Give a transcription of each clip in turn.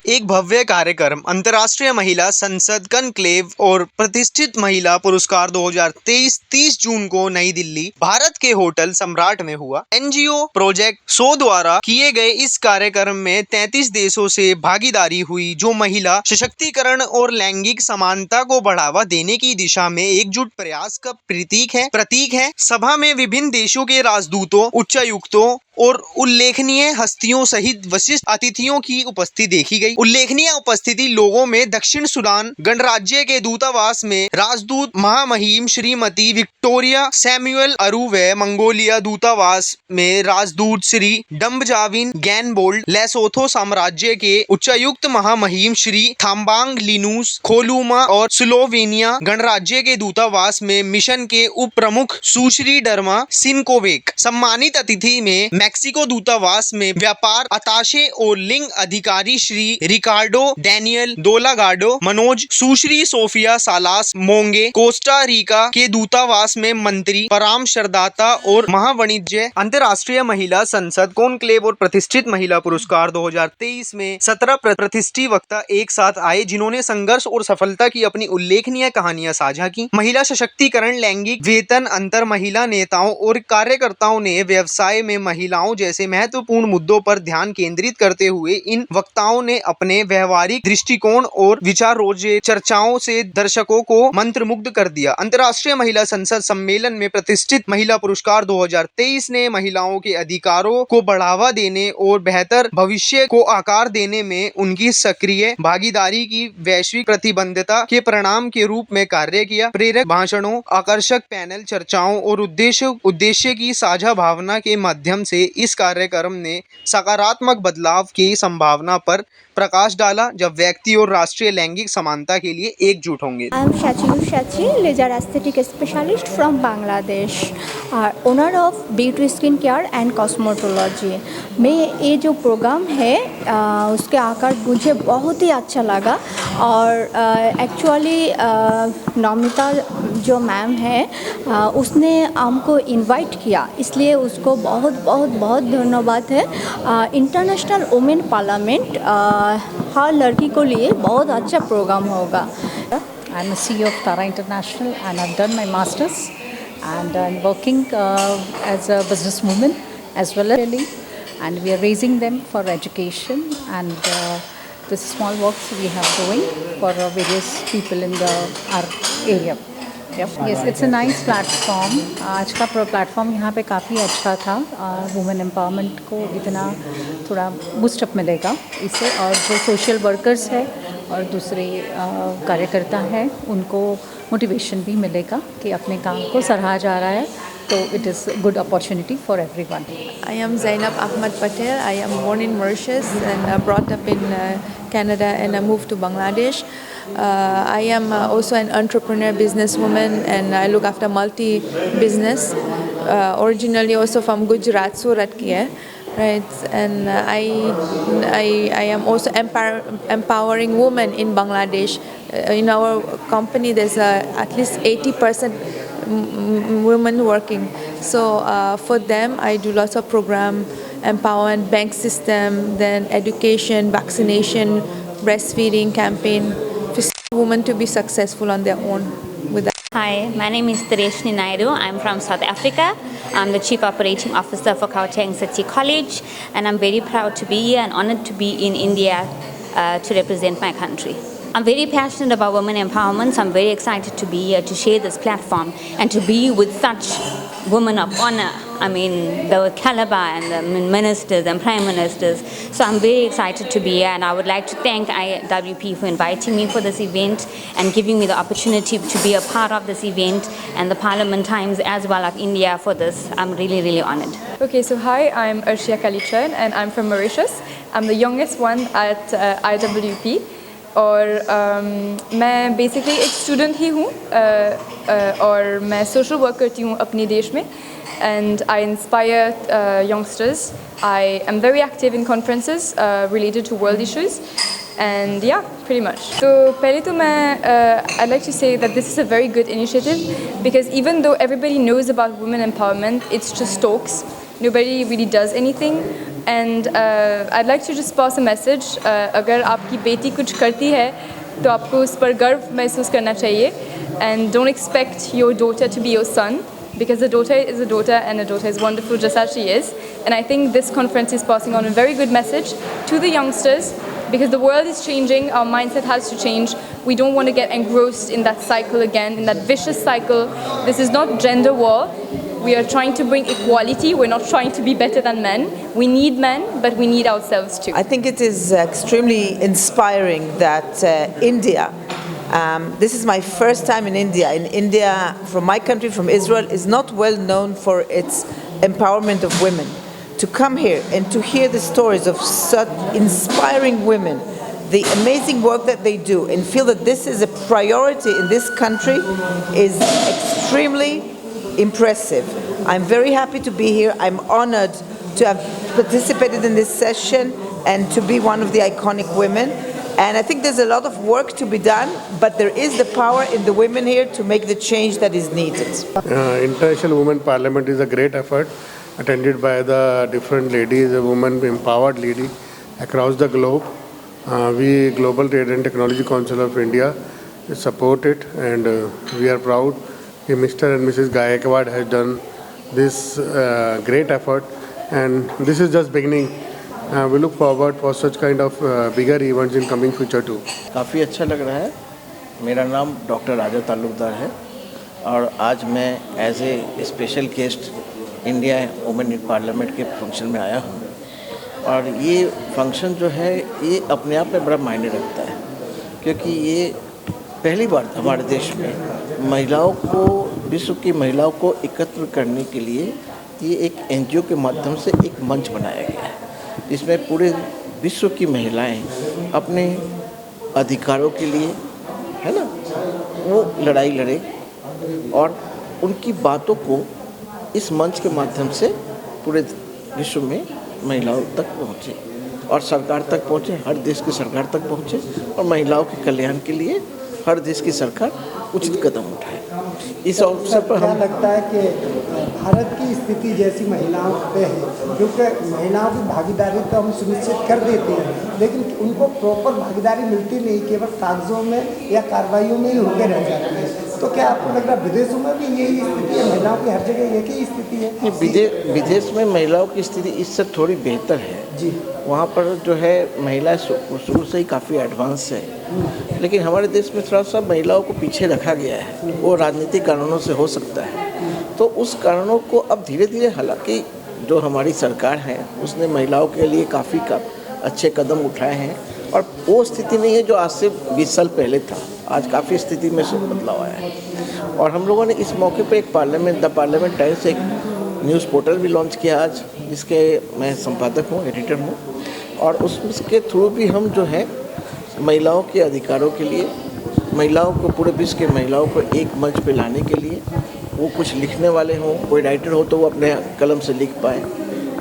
एक भव्य कार्यक्रम अंतर्राष्ट्रीय महिला संसद कॉन्क्लेव और प्रतिष्ठित महिला पुरस्कार 2023 30 जून को नई दिल्ली भारत के होटल सम्राट में हुआ। एनजीओ प्रोजेक्ट शो द्वारा किए गए इस कार्यक्रम में 33 देशों से भागीदारी हुई, जो महिला सशक्तिकरण और लैंगिक समानता को बढ़ावा देने की दिशा में एकजुट प्रयास का प्रतीक है। सभा में विभिन्न देशों के राजदूतों, उच्चायुक्तों और उल्लेखनीय हस्तियों सहित विशिष्ट अतिथियों की उपस्थिति देखी गई। उल्लेखनीय उपस्थिति लोगों में दक्षिण सूडान गणराज्य के दूतावास में राजदूत महामहिम श्रीमती विक्टोरिया सैमुअल अरू व मंगोलिया दूतावास में राजदूत श्री डम्बजाविन गैनबोल्ड, लेसोथो साम्राज्य के उच्चायुक्त महामहिम श्री थाम्बांग लिनूस खोलुमा और स्लोवेनिया गणराज्य के दूतावास में मिशन के उप प्रमुख सुश्री डर्मा सिनकोवेक। सम्मानित अतिथि में मैक्सिको दूतावास में व्यापार अताशे और लिंग अधिकारी श्री रिकार्डो डैनियल दोलागाडो मनोज, सुश्री सोफिया सालास मोंगे कोस्टा रिका के दूतावास में मंत्री पराम शरदाता और महावाणिज्य। अंतर्राष्ट्रीय महिला संसद कॉन्क्लेव और प्रतिष्ठित महिला पुरस्कार 2023 में 17 प्रतिष्ठित वक्ता एक साथ आए, जिन्होंने संघर्ष और सफलता की अपनी उल्लेखनीय कहानियां साझा की। महिला सशक्तिकरण, लैंगिक वेतन अंतर, महिला नेताओं और कार्यकर्ताओं ने व्यवसाय में महिलाओं जैसे महत्वपूर्ण मुद्दों पर ध्यान केंद्रित करते हुए इन वक्ताओं ने अपने व्यवहारिक दृष्टिकोण और विचार रोजे चर्चाओं से दर्शकों को मंत्रमुग्ध कर दिया। अंतर्राष्ट्रीय महिला संसद सम्मेलन में प्रतिष्ठित महिला पुरस्कार 2023 ने महिलाओं के अधिकारों को बढ़ावा देने और बेहतर भविष्य को आकार देने में उनकी सक्रिय भागीदारी की वैश्विक प्रतिबद्धता के परिणाम के रूप में कार्य किया। प्रेरक भाषणों, आकर्षक पैनल चर्चाओं और उद्देश्य की साझा भावना के माध्यम से इस कार्यक्रम ने सकारात्मक बदलाव की संभावना पर प्रकाश डाला, जब व्यक्ति और राष्ट्रीय लैंगिक समानता के लिए एकजुट होंगे। I am Shachi, laser aesthetic specialist from Bangladesh, owner of beauty skin care and cosmetology। मैं ये जो प्रोग्राम है उसके आकर मुझे बहुत ही अच्छा लगा और एक्चुअली नमिता जो मैम है उसने हमको इनवाइट किया, इसलिए उसको बहुत बहुत बहुत धन्यवाद है। इंटरनेशनल वुमेन पार्लियामेंट हर लड़की को लिए बहुत अच्छा प्रोग्राम होगा। I'm a CEO of Tara International and I've done my masters and I'm working as a businesswoman as well as and we are raising them for education and the small works we have doing for various people in our area. Yes, it's a nice platform. आज का platform यहाँ पे काफ़ी अच्छा था। Women empowerment को इतना थोड़ा बूस्टअप मिलेगा इससे, और जो सोशल वर्कर्स है और दूसरे कार्यकर्ता हैं उनको मोटिवेशन भी मिलेगा कि अपने काम को सराहा जा रहा है, तो it is a good opportunity for everyone. I am Zainab Ahmad Patel. I am born in Mauritius and brought up in Canada, and I moved to Bangladesh. I am also an entrepreneur, businesswoman, and I look after multi-business. Originally also from Gujarat, Surat ki hai, right? And I am also empowering women in Bangladesh. In our company, there's at least 80% women working. So for them, I do lots of program, empowerment, bank system, then education, vaccination, breastfeeding campaign for women to be successful on their own. With that. Hi, my name is Tereshni Naidu. I'm from South Africa. I'm the Chief Operating Officer for Gauteng City College, and I'm very proud to be here and honored to be in India to represent my country. I'm very passionate about women empowerment, so I'm very excited to be here to share this platform and to be with such women of honor. I mean, the caliber and the ministers and prime ministers. So I'm very excited to be here, and I would like to thank IWP for inviting me for this event and giving me the opportunity to be a part of this event, and the Parliament Times as well of India for this. I'm really, really honored. Okay, so hi, I'm Arshia Kalichan and I'm from Mauritius. I'm the youngest one at IWP. और मैं basically एक student ही हूँ और मैं social work करती हूँ अपने देश में, and I inspire youngsters. I am very active in conferences related to world issues, and yeah, pretty much. So पहले तो मैं I'd like to say that this is a very good initiative, because even though everybody knows about women empowerment, it's just talks. Nobody really does anything. And I'd like to just pass a message. अगर आपकी बेटी कुछ करती है तो आपको उस पर गर्व महसूस करना चाहिए. And don't expect your daughter to be your son, because a daughter is a daughter and a daughter is wonderful just as she is. And I think this conference is passing on a very good message to the youngsters, because the world is changing, our mindset has to change. We don't want to get engrossed in that cycle again, in that vicious cycle. This is not gender war. We are trying to bring equality. We're not trying to be better than men. We need men, but we need ourselves too. I think it is extremely inspiring that India, this is my first time in India. In India, from my country, from Israel, is not well known for its empowerment of women. To come here and to hear the stories of such inspiring women, the amazing work that they do, and feel that this is a priority in this country is extremely impressive. I'm very happy to be here. I'm honored to have participated in this session and to be one of the iconic women. And I think there's a lot of work to be done, but there is the power in the women here to make the change that is needed. International Women Parliament is a great effort attended by the different ladies, a woman empowered lady across the globe. We, Global Trade and Technology Council of India, support it, and we are proud that Mr. and Mrs. Gayekwad has done this great effort, and this is just beginning. We look forward for such kind of bigger events in coming future too. काफ़ी अच्छा लग रहा है. मेरा नाम doctor राजा तालुकदार है और आज मैं as a special guest India women in parliament के फंक्शन में आया हूँ. और ये फंक्शन जो है ये अपने आप में बड़ा मायने रखता है, क्योंकि ये पहली बार हमारे देश में महिलाओं को, विश्व की महिलाओं को एकत्र करने के लिए ये एक एनजीओ के माध्यम से एक मंच बनाया गया है, जिसमें पूरे विश्व की महिलाएं अपने अधिकारों के लिए, है ना, वो लड़ाई लड़े और उनकी बातों को इस मंच के माध्यम से पूरे विश्व में महिलाओं तक पहुँचे और सरकार तक पहुँचे, हर देश की सरकार तक पहुँचे और महिलाओं के कल्याण के लिए हर देश की सरकार उचित कदम उठाए. इस अवसर पर क्या लगता है कि भारत की स्थिति जैसी महिलाओं पे है, क्योंकि महिलाओं की भागीदारी तो हम सुनिश्चित कर देते हैं, लेकिन उनको प्रॉपर भागीदारी मिलती नहीं, केवल कागजों में या कार्रवाइयों में ही होकर रह जाती है. तो क्या आपको लग रहा है विदेशों में भी यही स्थिति है, महिलाओं की हर जगह एक ही स्थिति है? विदेश में महिलाओं की स्थिति इससे थोड़ी बेहतर है जी. वहाँ पर जो है महिलाएं शुरू से ही काफ़ी एडवांस है, लेकिन हमारे देश में थोड़ा सा महिलाओं को पीछे रखा गया है. वो राजनीतिक कारणों से हो सकता है, तो उस कारणों को अब धीरे धीरे, हालांकि जो हमारी सरकार है उसने महिलाओं के लिए काफ़ी अच्छे कदम उठाए हैं और वो स्थिति नहीं है जो आज से 20 साल पहले था. आज काफ़ी स्थिति में से बदलाव आया है और हम लोगों ने इस मौके पर एक द पार्लियामेंट टाइम्स एक न्यूज़ पोर्टल भी लॉन्च किया आज, जिसके मैं संपादक हूँ, एडिटर हूँ, और उसके थ्रू भी हम जो है महिलाओं के अधिकारों के लिए, महिलाओं को, पूरे विश्व के महिलाओं को एक मंच पे लाने के लिए, वो कुछ लिखने वाले हों, कोई राइटर हो तो वो अपने कलम से लिख पाए,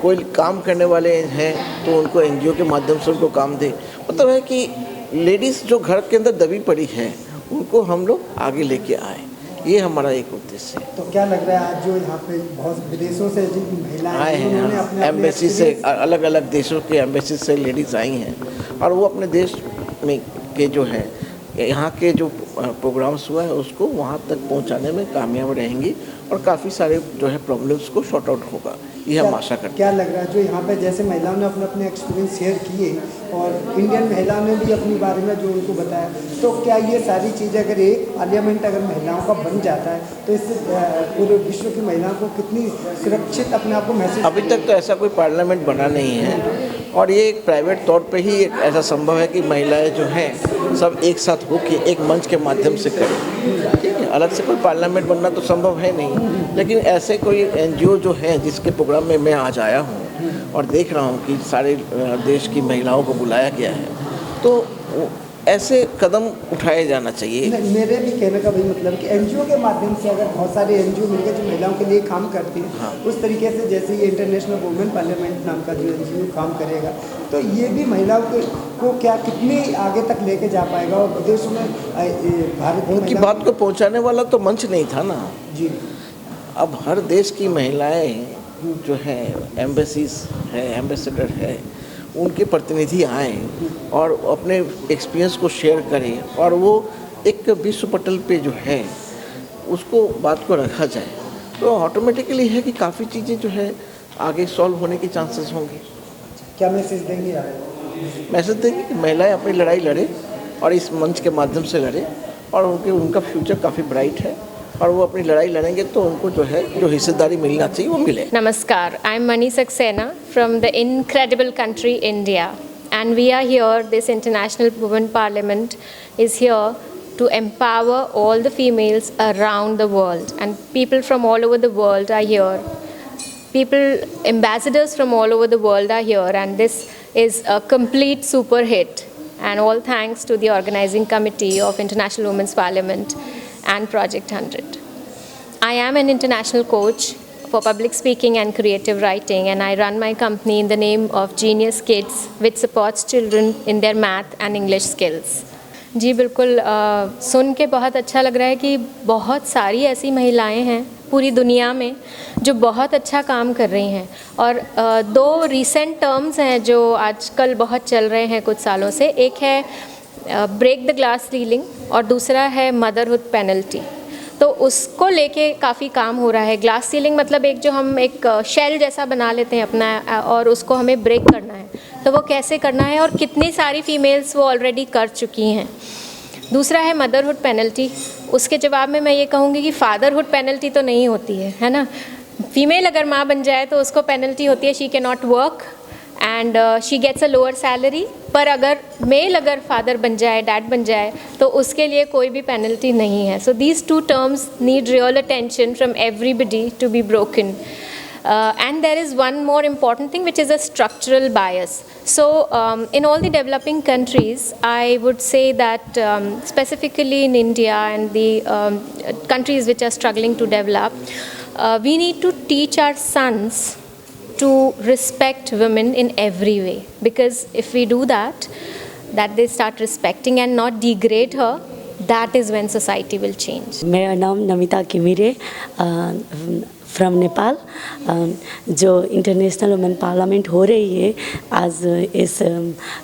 कोई काम करने वाले हैं तो उनको एनजीओ के माध्यम से उनको काम दे. मतलब है कि लेडीज़ जो घर के अंदर दबी पड़ी हैं उनको हम लोग आगे लेके आए, ये हमारा एक उद्देश्य है. तो क्या लग रहा है आज जो यहाँ पे बहुत विदेशों से जो महिलाएं आए हैं, एम्बेसी से, अलग अलग देशों के एम्बेसी से लेडीज़ आई हैं और वो अपने देश में के जो है यहाँ के जो प्रोग्राम्स हुआ है उसको वहाँ तक पहुँचाने में कामयाब रहेंगी और काफ़ी सारे जो है प्रॉब्लम्स को शॉर्ट आउट होगा, ये हम आशा करते हैं. क्या लग रहा है जो यहाँ पे जैसे महिलाओं ने अपने अपने एक्सपीरियंस शेयर किए और इंडियन महिलाओं ने भी अपने बारे में जो उनको बताया, तो क्या ये सारी चीज़ें अगर एक पार्लियामेंट अगर महिलाओं का बन जाता है तो इससे पूरे विश्व की महिलाओं को कितनी सुरक्षित अपने आप को महसूस? अभी तक तो ऐसा कोई पार्लियामेंट बना नहीं है और ये एक प्राइवेट तौर पे ही एक ऐसा संभव है कि महिलाएं जो हैं सब एक साथ होकर एक मंच के माध्यम से करें. ठीक है, अलग से कोई पार्लियामेंट बनना तो संभव है नहीं, लेकिन ऐसे कोई एनजीओ जो है जिसके प्रोग्राम में मैं आज आया हूँ और देख रहा हूँ कि सारे देश की महिलाओं को बुलाया गया है, तो ऐसे कदम उठाए जाना चाहिए. मेरे भी कहने का वही मतलब कि एनजीओ के माध्यम से अगर बहुत सारे एनजीओ मिलकर जो महिलाओं के लिए काम करती हैं, हाँ. उस तरीके से जैसे ये इंटरनेशनल वुमेन पार्लियामेंट नाम का जो एनजीओ काम करेगा, तो ये भी महिलाओं को क्या कितनी आगे तक लेके जा पाएगा और विदेशों में भारत उनकी बात को पहुंचाने वाला तो मंच नहीं था ना जी. अब हर देश की महिलाएं जो है एम्बेसीज है, एम्बेसडर है, उनके प्रतिनिधि आए और अपने एक्सपीरियंस को शेयर करें और वो एक विश्व पटल पे जो है उसको बात को रखा जाए, तो ऑटोमेटिकली है कि काफ़ी चीज़ें जो है आगे सॉल्व होने के चांसेस होंगे। क्या मैसेज देंगे आप? मैसेज देंगे कि महिलाएं अपनी लड़ाई लड़े और इस मंच के माध्यम से लड़े और उनका फ्यूचर काफ़ी ब्राइट है और वो अपनी लड़ाई लड़ेंगे तो उनको जो है जो हिस्सेदारी मिलना चाहिए वो मिले। Namaskar, I am Mani Saxena from the incredible country India, and we are here, this International Women Parliament is here to empower all the females around the world, and people from all over the world are here. Ambassadors from all over the world are here, and this is a complete super hit, and all thanks to the organizing committee of International Women's Parliament and Project 100. I am an international coach for public speaking and creative writing, and I run my company in the name of Genius Kids, which supports children in their math and English skills. जी बिल्कुल, सुन के बहुत अच्छा लग रहा है कि बहुत सारी ऐसी महिलाएं हैं पूरी दुनिया में जो बहुत अच्छा काम कर रही हैं, और दो रीसेंट टर्म्स हैं जो आजकल बहुत चल रहे हैं कुछ सालों से। एक है ब्रेक द ग्लास सीलिंग और दूसरा है मदरहुड पेनल्टी। तो उसको लेके काफ़ी काम हो रहा है। ग्लास सीलिंग मतलब एक जो हम एक शेल जैसा बना लेते हैं अपना, और उसको हमें ब्रेक करना है, तो वो कैसे करना है और कितनी सारी फीमेल्स वो ऑलरेडी कर चुकी हैं। दूसरा है मदरहुड पेनल्टी। उसके जवाब में मैं ये कहूँगी कि फादरहुड पेनल्टी तो नहीं होती है ना। फीमेल अगर माँ बन जाए तो उसको पेनल्टी होती है, she can not work and she gets a lower salary. पर अगर मेल अगर फादर बन जाए, डैड बन जाए, तो उसके लिए कोई भी पेनल्टी नहीं है। So these two terms need real attention from everybody to be broken. And there is one more important thing, which is a structural bias. So in all the developing countries, I would say that specifically in India and the countries which are struggling to develop, we need to teach our sons to respect women in every way, because if we do that they start respecting and not degrade her, that is when society will change. मेरा नाम Namita Ghimire from Nepal. जो international women parliament हो रही है आज इस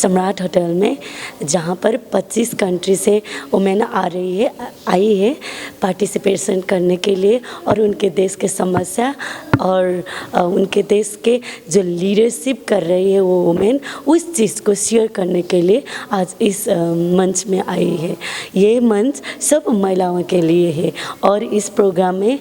सम्राट hotel में, जहाँ पर 25 कंट्री से वुमेन आई है पार्टिसिपेशन करने के लिए, और उनके देश के समस्या और उनके देश के जो लीडरशिप कर रही है वो वुमेन, उस चीज़ को शेयर करने के लिए आज इस मंच में आई है। ये मंच सब महिलाओं के लिए है, और इस प्रोग्राम में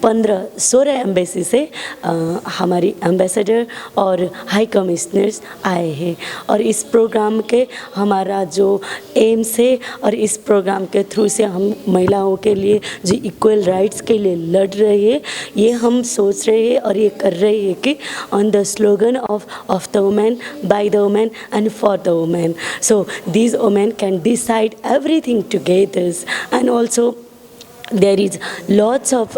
15-16 एम्बेसी से हमारी एम्बेसडर और हाई कमिश्नर्स आए हैं। और इस प्रोग्राम के हमारा जो एम्स है, और इस प्रोग्राम के थ्रू से हम महिलाओं के लिए जो इक्वल राइट्स के लिए लड़ रहे हैं, ये हम सोच रहे हैं और ये कर रहे हैं कि on the slogan of the women, by the women and for the women. So these women can decide everything together, and also there is lots of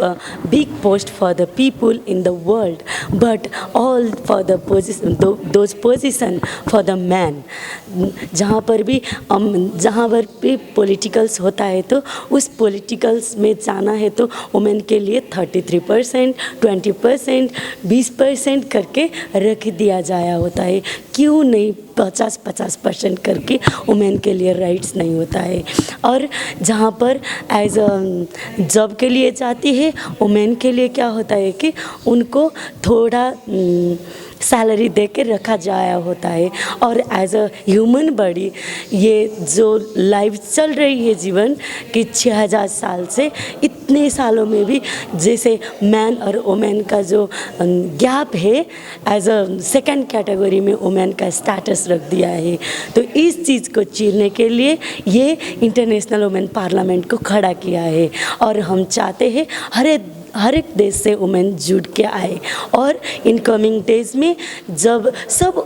big post for the people in the world, but all for the position, those position for the man. जहाँ पर भी politicals होता है तो उस politicals में जाना है तो वुमेन के लिए 33%, 20%, 20% करके रख दिया जाया होता है। क्यों नहीं 50% करके वुमेन के लिए राइट्स नहीं होता है। और जहाँ पर एज अ जॉब के लिए जाती है वुमेन के लिए क्या होता है कि उनको थोड़ा सैलरी दे के रखा जाया होता है। और एज अ ह्यूमन बॉडी ये जो लाइफ चल रही है जीवन कि 6000 साल से, इतने सालों में भी जैसे मैन और वुमेन का जो गैप है, एज अ सेकंड कैटेगरी में वुमेन का स्टेटस रख दिया है। तो इस चीज़ को चीरने के लिए ये इंटरनेशनल वुमेन पार्लियामेंट को खड़ा किया है, और हम चाहते हैं हर एक देश से वुमेन जुड़ के आए, और इन कमिंग डेज में जब सब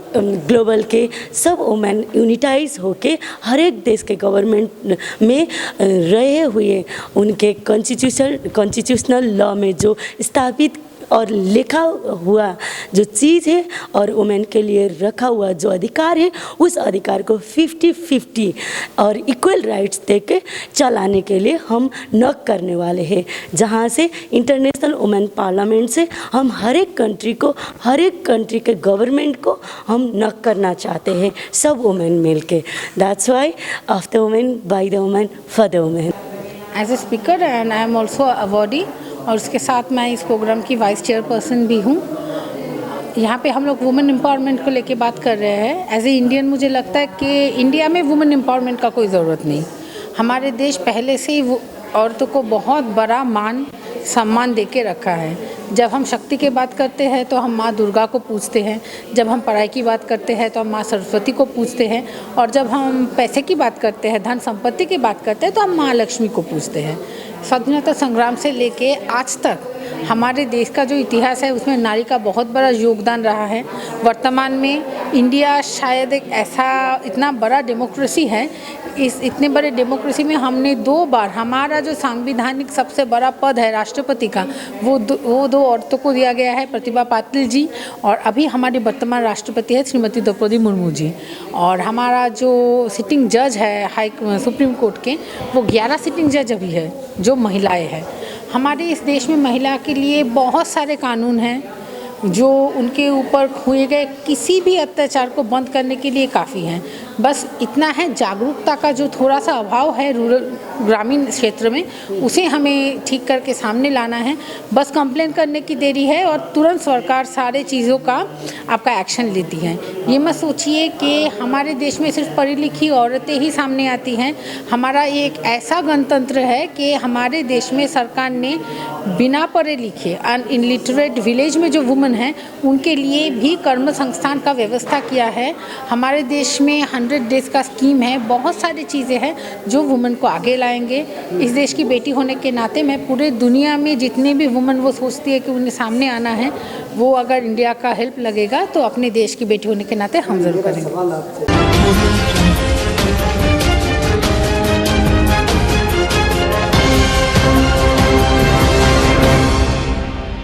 ग्लोबल के सब वुमेन यूनिटाइज होके हर एक देश के गवर्नमेंट में रहे हुए उनके कॉन्स्टिट्यूशनल लॉ में जो स्थापित और लिखा हुआ जो चीज़ है और वुमेन के लिए रखा हुआ जो अधिकार है, उस अधिकार को 50-50 और इक्वल राइट्स देके चलाने के लिए हम नॉक करने वाले हैं। जहाँ से इंटरनेशनल वुमेन पार्लियामेंट से हम हर एक कंट्री के गवर्नमेंट को हम नॉक करना चाहते हैं, सब वुमेन मिलके। That's why of the women, by the women, for the women. As a speaker and I am also awardee, और उसके साथ मैं इस प्रोग्राम की वाइस चेयरपर्सन भी हूँ। यहाँ पे हम लोग वुमेन एम्पावरमेंट को लेके बात कर रहे हैं। एज ए इंडियन मुझे लगता है कि इंडिया में वुमेन एम्पावरमेंट का कोई ज़रूरत नहीं। हमारे देश पहले से ही औरतों को बहुत बड़ा मान सम्मान दे के रखा है। जब हम शक्ति की बात करते हैं तो हम माँ दुर्गा को पूजते हैं, जब हम पढ़ाई की बात करते हैं तो हम माँ सरस्वती को पूजते हैं, और जब हम पैसे की बात करते हैं, धन संपत्ति की बात करते हैं तो हम माँ लक्ष्मी को पूजते हैं। स्वाधीनता संग्राम से लेके आज तक हमारे देश का जो इतिहास है उसमें नारी का बहुत बड़ा योगदान रहा है। वर्तमान में इंडिया शायद एक ऐसा इतना बड़ा डेमोक्रेसी है, इस इतने बड़े डेमोक्रेसी में हमने 2 बार हमारा जो संवैधानिक सबसे बड़ा पद है राष्ट्रपति का, वो दो औरतों को दिया गया है, प्रतिभा पाटिल जी, और अभी हमारी वर्तमान राष्ट्रपति है श्रीमती द्रौपदी मुर्मू जी। और हमारा जो सिटिंग जज है सुप्रीम कोर्ट के, वो 11 सिटिंग जज अभी है जो महिलाएं हैं। हमारे इस देश में महिला के लिए बहुत सारे कानून हैं जो उनके ऊपर हुए गए किसी भी अत्याचार को बंद करने के लिए काफ़ी हैं। बस इतना है, जागरूकता का जो थोड़ा सा अभाव है ग्रामीण क्षेत्र में, उसे हमें ठीक करके सामने लाना है। बस कंप्लेन करने की देरी है और तुरंत सरकार सारे चीज़ों का आपका एक्शन लेती है। ये मत सोचिए कि हमारे देश में सिर्फ पढ़ी लिखी औरतें ही सामने आती हैं। हमारा एक ऐसा गणतंत्र है कि हमारे देश में सरकार ने बिना पढ़े लिखे अनइलिटरेट विलेज में जो वुमेन हैं उनके लिए भी कर्म संस्थान का व्यवस्था किया है। हमारे देश में 100 डेज का स्कीम है, बहुत सारी चीज़ें हैं जो वुमेन को आगे लाएंगे। इस देश की बेटी होने के नाते मैं पूरे दुनिया में जितने भी वुमेन वो सोचती है कि उन्हें सामने आना है, वो अगर इंडिया का हेल्प लगेगा तो अपने देश की बेटी होने के नाते हम ज़रूर करेंगे।